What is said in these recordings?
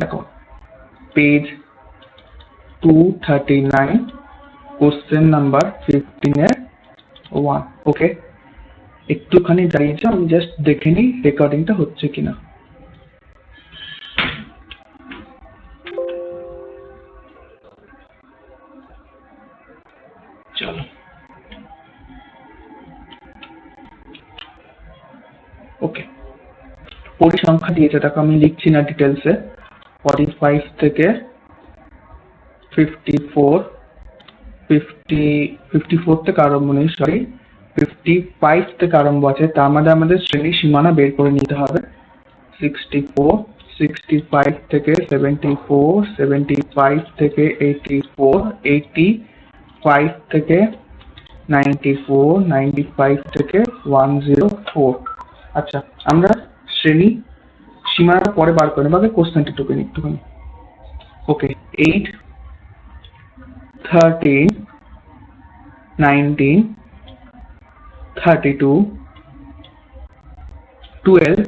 দেখো page 239 question number 15 এর 1। ওকে, একটুখানি দাঁড়িয়েছে, আমি জাস্ট দেখে নিই রেকর্ডিংটা হচ্ছে কিনা। চলো, ওকে, পরিসংখ্যা দিয়েছে, দেখো আমি লিখছি না ডিটেলসে। 45 থেকে 54, 54 থেকে আরম্ভ নেই, সরি 55 থেকে আরম্ভ আছে। তার মধ্যে আমাদের শ্রেণী সীমানা বের করে নিতে হবে। 64, 65 থেকে 74, 75 থেকে 84, 85 থেকে 94, 95 থেকে 104। আচ্ছা, আমরা শ্রেণী সীমানা পরে বার করে নেব, আগে কোশ্চেনটা একটুখানি। ওকে, 8, 13, 19, 32, 12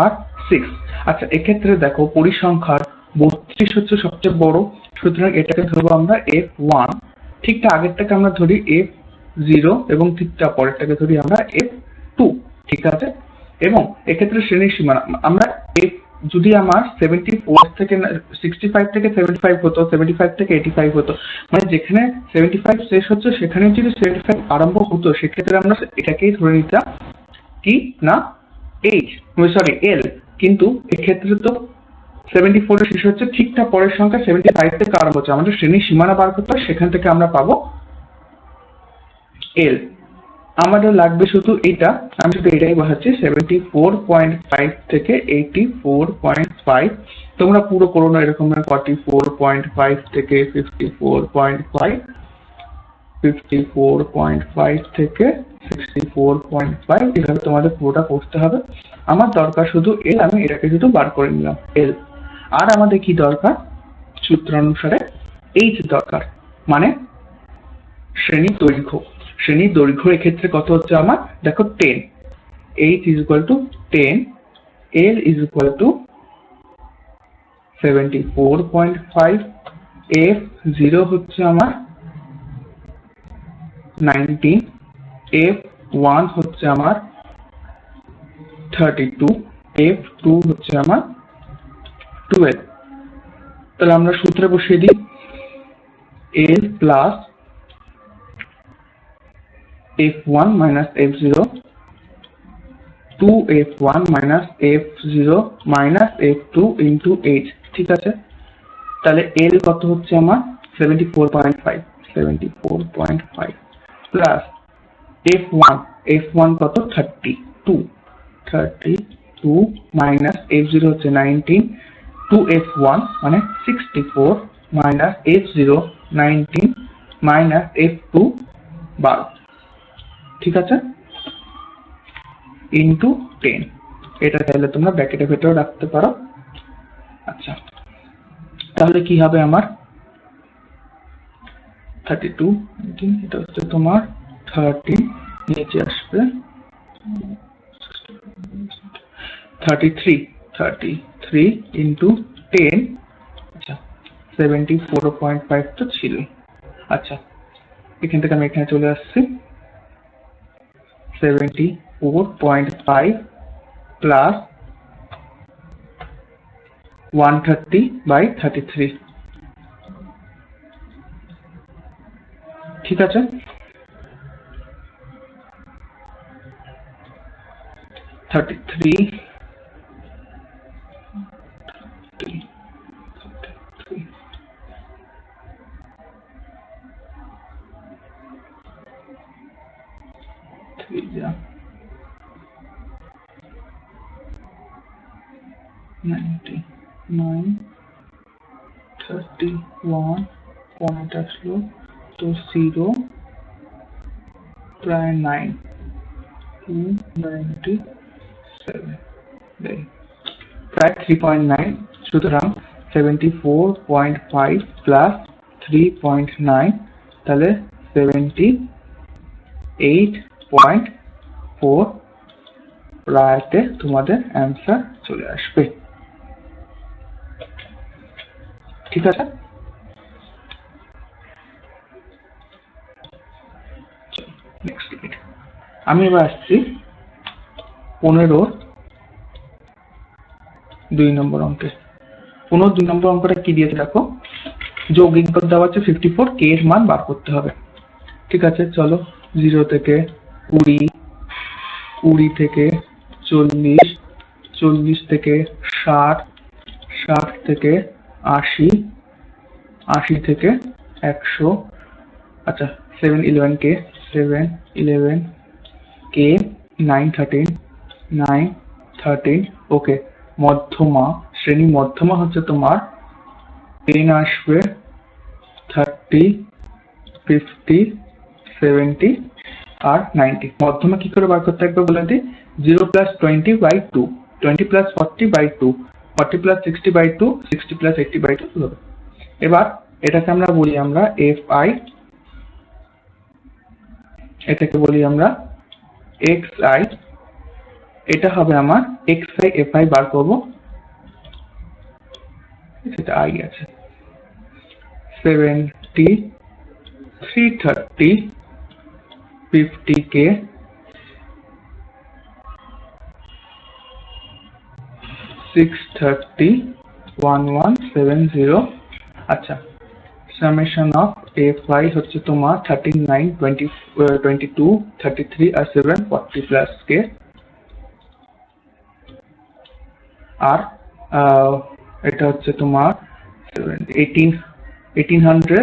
আর 6। আচ্ছা, এক্ষেত্রে দেখো পরিসংখ্যার 32 হচ্ছে সবচেয়ে বড়, সুতরাং এটাকে ধরবো আমরা F1। ঠিকটা আগেরটাকে আমরা ধরি F0 এবং ঠিকটা পরেরটাকে ধরি আমরা F2। ঠিক আছে, এবং এক্ষেত্রে শ্রেণীর সীমানা আমরা যদি আমার 74 থেকে 65 থেকে 75 হতো, 75 থেকে 85 হতো, মানে যেখানে 75 শেষ হচ্ছে সেখানে যদি 75 আরম্ভ হতো, সেক্ষেত্রে আমরা এটাকেই ধরে নিতাম কি না L। কিন্তু এক্ষেত্রে তো 74 এর শেষ হচ্ছে, ঠিকটা পরের সংখ্যা 75 থেকে আরম্ভ হচ্ছে, আমাদের শ্রেণীর সীমানা বার করতে হয়, সেখান থেকে আমরা পাবো L। আমাদের লাগবে শুধু এটা, আমি শুধু এটাই বোঝাচ্ছি, 74.5 থেকে 84.5। তোমরা পুরো করো না, এরকম 44.5 থেকে 54.5, 54.5 থেকে 64.5, এভাবে তোমাদের পুরোটা করতে হবে। আমার দরকার শুধু L, আমি এটাকে শুধু বার করে নিলাম L। আর আমাদের কি দরকার? সূত্রানুসারে H দরকার, মানে শ্রেণীর দৈর্ঘ্য। শ্রেণীর দৈর্ঘ্য এক্ষেত্রে কত হচ্ছে আমার, দেখো 10, H is equal to 10, L is equal to 74.5, F0 হচ্ছে আমার 19, F1 হচ্ছে আমার 32, F2 হচ্ছে আমার 12। তাহলে আমরা সূত্রে বসিয়ে দিই, L plus F1 minus F0, 2F1 minus F0 minus F2 into H। ঠিক আছে, তাহলে L কত হচ্ছে আমার 74.5 প্লাস F1 কত 32 মাইনাস F0 হচ্ছে 19, 2F1 মানে 64 মাইনাস F0 19 মাইনাস F2 12। ঠিক আছে, ইন্টু 10। এটা তাহলে তোমরা ব্র্যাকেটের ভেতরে রাখতে পারো। আচ্ছা, তাহলে কি হবে আমার 32, এটা হচ্ছে তোমার 30, নিচে আসবে 33 ইন্টু 10। আচ্ছা, 74.5 তো ছিল। আচ্ছা, এখান থেকে আমি এখানে চলে আসছি, 74.5 প্লাস 130/33। ঠিক আছে, 33 99, 31 পয়েন্ট আসলো তো 0 প্রায় 9, 297, প্রায় 3.9। সুতরাং 74.5 প্লাস 3.9, তাহলে 78.4 রাইটে তোমাদের অ্যান্সার চলে আসবে। ঠিক আছে? নেক্সট লিমিট আমি এবার আসছি 15 2 নম্বর অঙ্কে। 15 2 নম্বর অঙ্কটা কি দিয়েছে দেখো, যৌগিক পদ দেওয়া আছে 54, কে এর মান বার করতে হবে। ঠিক আছে, চলো 0 থেকে 20, 20 থেকে 40, 40 থেকে 60, 60 থেকে 80, 80 থেকে 100। আচ্ছা 7 11 কে, 7 11 কে, 9 13, 9 13। ওকে, মধ্যমা শ্রেণী মধ্যমা হচ্ছে তোমার 10 আসবে, 30, 50, 70 আর 90। মধ্যমা কি করে বার করতে একবার বলে দিই, 0 + 20/2, 20 + 40/2, 40 + 60/2, 60 + 80/2 হবে। এবার এটাকে আমরা বলি আমরা fi, এটাকে বলি আমরা xi। এটা হবে আমার xi fi বার করব, সেটা i আছে। 70, 330, 50k, 630, 1170। আচ্ছা, সামেশন অফ fi হচ্ছে তোমার 39, 20, 22, 33 আর 7 40 প্লাস k। আর এটা হচ্ছে তোমার 1800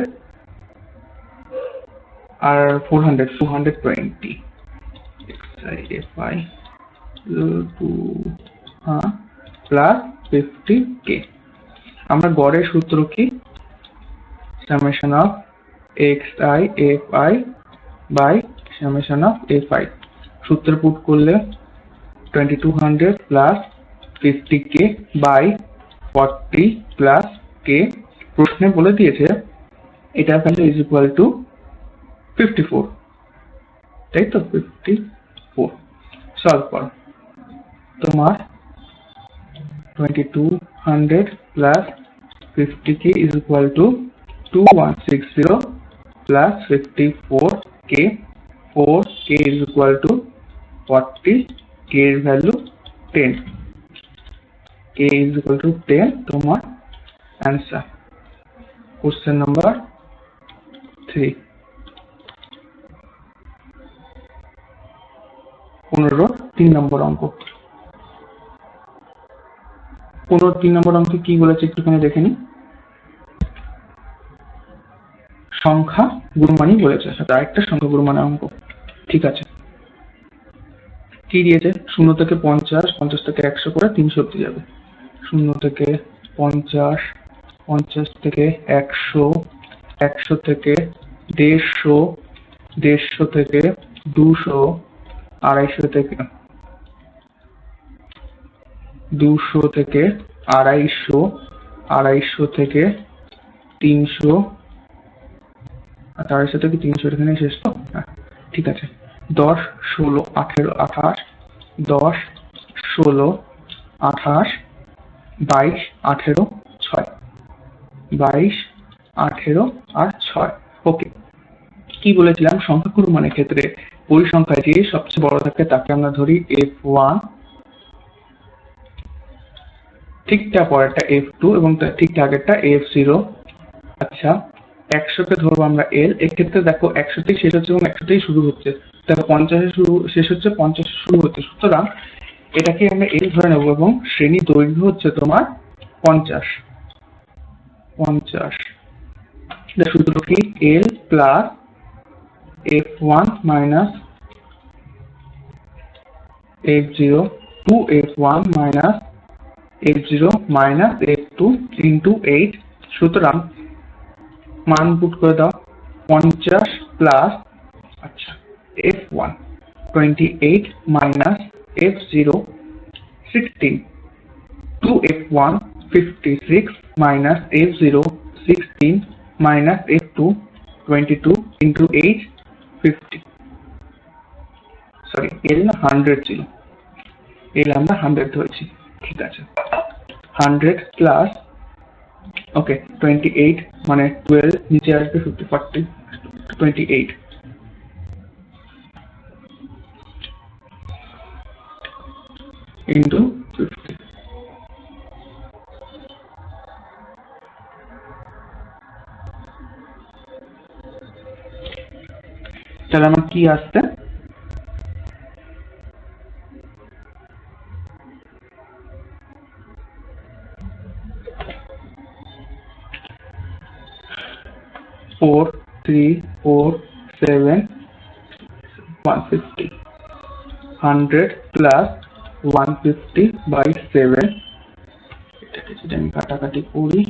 আর 400, 220 fi প্লাস 50k। আমরা গড়ের সূত্র কি, summation of xi fi by summation of fi। সূত্র পুট করলে 2200 plus 50k by 40 plus k। প্রশ্নে বলে দিয়েছে এটা ভ্যালু ইজ ইকুয়াল টু 54, তাই তো? 54 সলভ করো, তোমার 2200 plus 50k is equal to 2160 plus 54k, 4k is equal to 40, k এর value 10, k is equal to 10 তোমার অ্যান্সার। কোশ্চেন নাম্বার 3, 15 3 নম্বর অঙ্ক। 15 3 নম্বর অঙ্কে কি বলেছে একটুখানি দেখে নি। সংখ্যা গুণমানই বলেছে, সেটা একটা সংখ্যা গুণমানের অঙ্ক। ঠিক আছে, কি দিয়েছে, 0 থেকে 50, 50 থেকে 100 করে 300 অব্দি যাবে। 0 থেকে 50, 50 থেকে 100, 100 থেকে 150, 150 থেকে 200, 250 থেকে 200 থেকে 250, 250 থেকে 300, আর 250 থেকে 300 এখানে শেষ তো? হ্যাঁ, ঠিক আছে। 10 16 18 28, 10 16 28, 22 18 6, 22 18 আর 6। ওকে, কি বলেছিলাম, সংখ্যা গুণমানের ক্ষেত্রে পরিসংখ্যা যে সবচেয়ে বড় থাকে তাকে আমরা ধরি f1, ঠিকটা পরেরটা f2 এবং তার ঠিক আগেরটা f0। আচ্ছা, 100কে ধরবো আমরা l। এক্ষেত্রে দেখো 100তেই শেষ হচ্ছে এবং 100তেই শুরু হচ্ছে, দেখো 50 শুরু শেষ হচ্ছে, 50 শুরু হচ্ছে, সুতরাং এটাকে আমরা l ধরে নেবো এবং শ্রেণী দৈর্ঘ্য হচ্ছে তোমার 50। সূত্র কি, l plus f1 minus f0, 2f1 minus f0 minus f2 into 8। সুতরাং মান পুট করে দাও, 50 প্লাস, আচ্ছা f1 28 minus f0 16, 2f1 56 minus f0 16 minus f2 22 into 8 50। Sorry, l না 100 ছিল, l আমরা 100 ধরেছি। ঠিক আছে, 100 প্লাস ওকে 28 মানে 12 নিচে আসবে 50 40 28 ইন্টু 50। তাহলে আমার কি আসছে? 4 3 4 7 150 100 প্লাস 150 বাই 7। এটাকে যদি আমি কাটাকাটি করি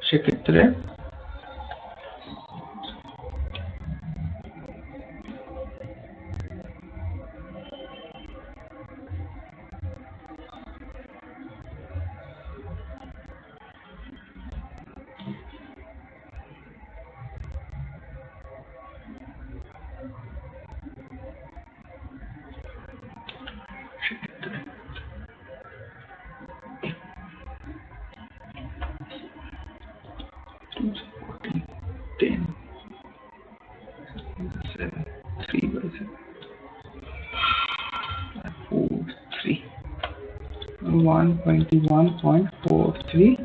সেক্ষেত্রে সেক্ষেত্রে 10 7 3 by 7 4 3 121.43।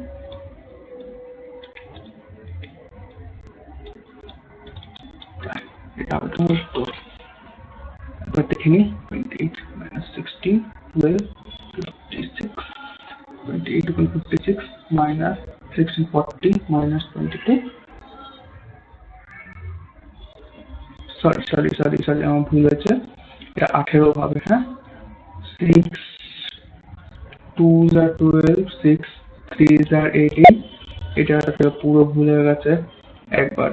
এটা আবার উত্তর। এবার দেখে নিই 28 minus 16 will 56 28 equal 56 minus 1640 minus 22 sorry আমার ভুল হয়েছে, এটা 18 হবে। হ্যাঁ 6 2s are 12 6 3s are 18। এটা পুরো ভুল হয়ে গেছে একবার।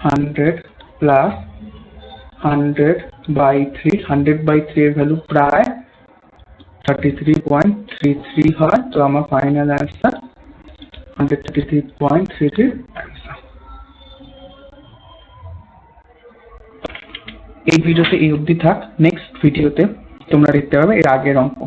100 প্লাস 100 বাই 3 100 বাই 3 এর ভ্যালু প্রায় 33.33 হয়। তো আমার ফাইনাল অ্যান্সার 133.33 অ্যান্সার। এই ভিডিওতে এই অবধি থাক। নেক্সট ভিডিওতে তোমরা দেখতে পাবে এর আগের অঙ্ক।